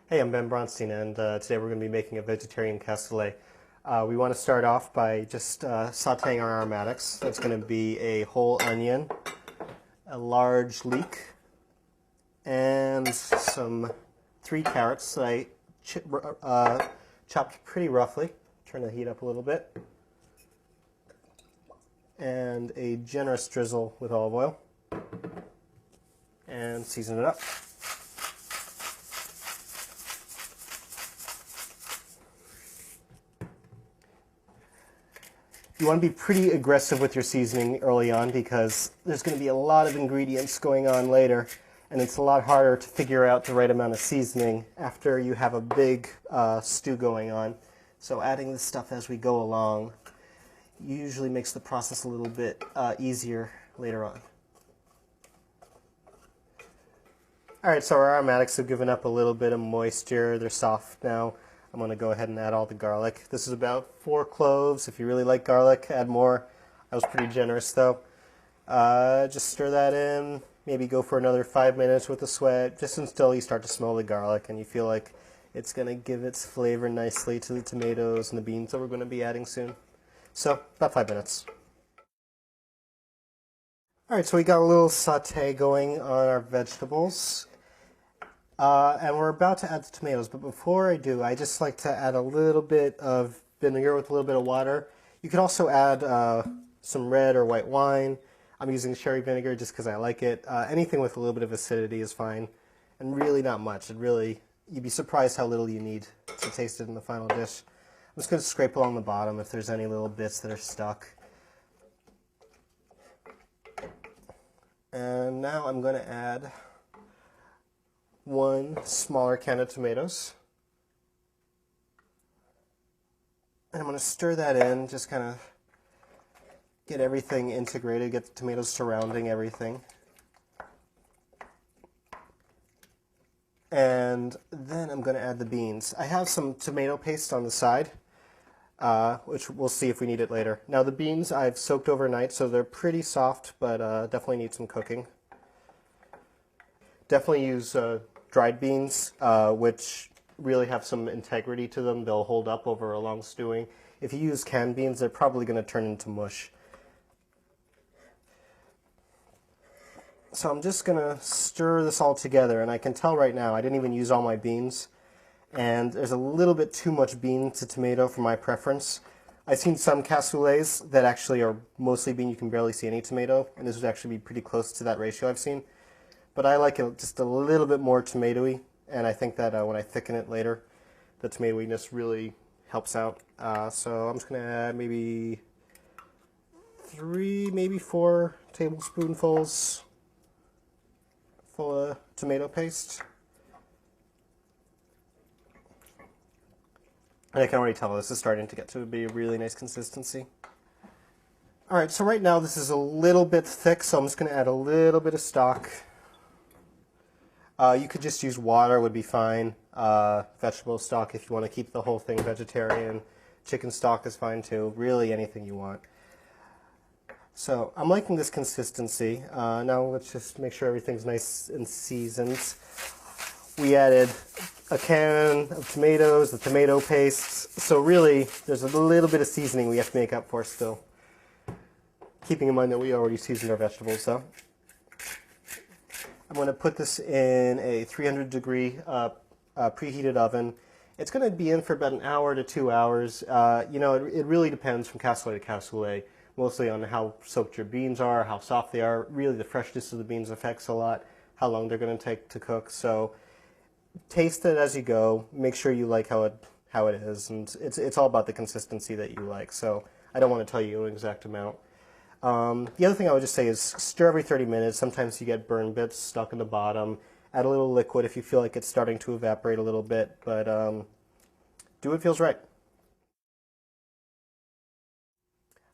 Hey, I'm Ben Bronstein, and today we're going to be making a vegetarian cassoulet. We want to start off by just sauteing our aromatics. That's going to be a whole onion, a large leek, and some 3 carrots that I chopped pretty roughly. Turn the heat up a little bit. And a generous drizzle with olive oil. And season it up. You want to be pretty aggressive with your seasoning early on because there's going to be a lot of ingredients going on later, and it's a lot harder to figure out the right amount of seasoning after you have a big stew going on. So adding this stuff as we go along usually makes the process a little bit easier later on. Alright, so our aromatics have given up a little bit of moisture. They're soft now. I'm going to go ahead and add all the garlic. This is about 4 cloves. If you really like garlic, add more. I was pretty generous though. Just stir that in. Maybe go for another 5 minutes with the sweat, just until you start to smell the garlic and you feel like it's going to give its flavor nicely to the tomatoes and the beans that we're going to be adding soon. So, about 5 minutes. Alright, so we got a little saute going on our vegetables. And we're about to add the tomatoes, but before I do, I just like to add a little bit of vinegar with a little bit of water. You can also add some red or white wine. I'm using cherry vinegar just because I like it. Anything with a little bit of acidity is fine, and really not much. You'd be surprised how little you need to taste it in the final dish. I'm just going to scrape along the bottom if there's any little bits that are stuck. And now I'm going to add 1 smaller can of tomatoes. And I'm going to stir that in, just kind of get everything integrated, get the tomatoes surrounding everything. And then I'm going to add the beans. I have some tomato paste on the side, which we'll see if we need it later. Now the beans I've soaked overnight, so they're pretty soft, but definitely need some cooking. Definitely use dried beans, which really have some integrity to them. They'll hold up over a long stewing. If you use canned beans, they're probably going to turn into mush. So I'm just going to stir this all together, and I can tell right now I didn't even use all my beans, and there's a little bit too much bean to tomato for my preference. I've seen some cassoulets that actually are mostly bean, you can barely see any tomato, and this would actually be pretty close to that ratio I've seen. But I like it just a little bit more tomatoey, and I think that when I thicken it later, the tomatoiness really helps out. So I'm just going to add maybe 3, maybe 4 tablespoonfuls full of tomato paste. And I can already tell this is starting to get to be a really nice consistency. Alright, so right now this is a little bit thick, so I'm just going to add a little bit of stock. You could just use water, would be fine. Vegetable stock if you want to keep the whole thing vegetarian. Chicken stock is fine too. Really anything you want. So I'm liking this consistency. Now let's just make sure everything's nice and seasoned. We added a can of tomatoes, the tomato paste. So really there's a little bit of seasoning we have to make up for still. Keeping in mind that we already seasoned our vegetables though. I'm going to put this in a 300-degree preheated oven. It's going to be in for about an hour to 2 hours. It really depends from cassoulet to cassoulet, mostly on how soaked your beans are, how soft they are. Really, the freshness of the beans affects a lot how long they're going to take to cook. So taste it as you go. Make sure you like how it is, and it's all about the consistency that you like. So I don't want to tell you an exact amount. The other thing I would just say is stir every 30 minutes. Sometimes you get burn bits stuck in the bottom. Add a little liquid if you feel like it's starting to evaporate a little bit, but do what feels right.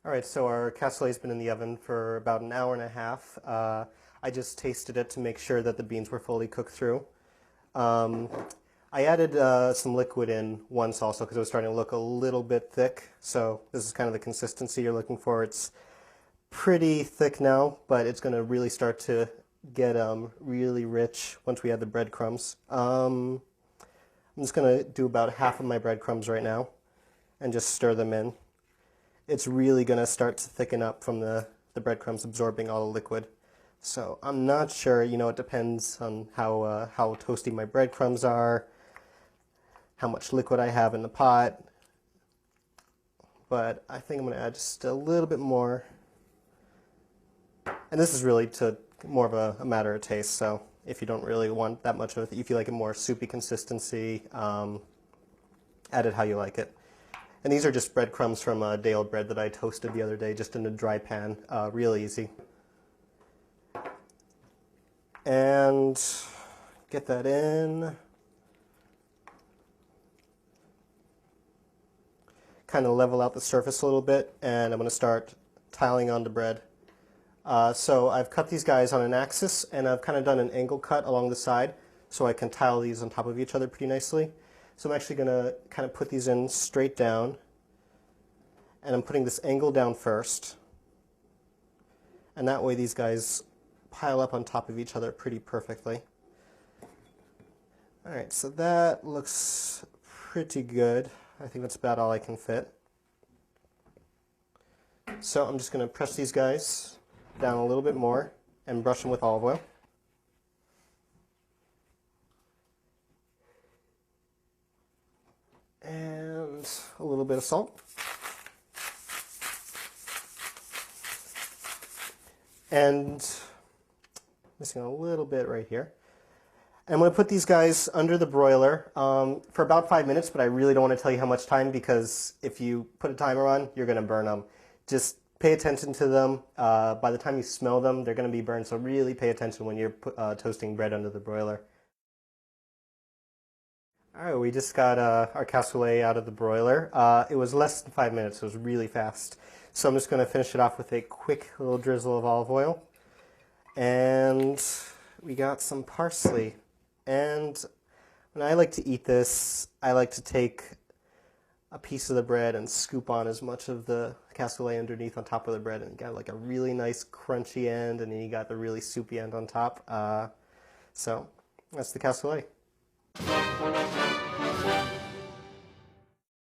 Alright, so our cassoulet's been in the oven for about an hour and a half. I just tasted it to make sure that the beans were fully cooked through. I added some liquid in once also because it was starting to look a little bit thick, so this is kind of the consistency you're looking for. It's pretty thick now, but it's going to really start to get really rich once we add the breadcrumbs. I'm just going to do about half of my breadcrumbs right now and just stir them in. It's really going to start to thicken up from the breadcrumbs absorbing all the liquid. So I'm not sure, you know, it depends on how toasty my breadcrumbs are, how much liquid I have in the pot, but I think I'm going to add just a little bit more. And this is really more of a matter of taste, so if you don't really want that much of it, if you like a more soupy consistency, add it how you like it. And these are just breadcrumbs from day-old bread that I toasted the other day, just in a dry pan, real easy. And get that in. Kind of level out the surface a little bit, and I'm going to start tiling on the bread. So I've cut these guys on an axis, and I've kind of done an angle cut along the side so I can tile these on top of each other pretty nicely. So I'm actually going to kind of put these in straight down, and I'm putting this angle down first, and that way these guys pile up on top of each other pretty perfectly. Alright, so that looks pretty good. I think that's about all I can fit. So I'm just going to press these guys down a little bit more and brush them with olive oil. And a little bit of salt. And missing a little bit right here. And I'm going to put these guys under the broiler for about 5 minutes, but I really don't want to tell you how much time, because if you put a timer on, you're going to burn them. Just pay attention to them. By the time you smell them, they're going to be burned, so really pay attention when you're toasting bread under the broiler. All right, we just got our cassoulet out of the broiler. It was less than 5 minutes, so it was really fast. So I'm just going to finish it off with a quick little drizzle of olive oil. And we got some parsley. And when I like to eat this, I like to take a piece of the bread and scoop on as much of the cassoulet underneath on top of the bread, and you got like a really nice crunchy end, and then you got the really soupy end on top. So that's the cassoulet.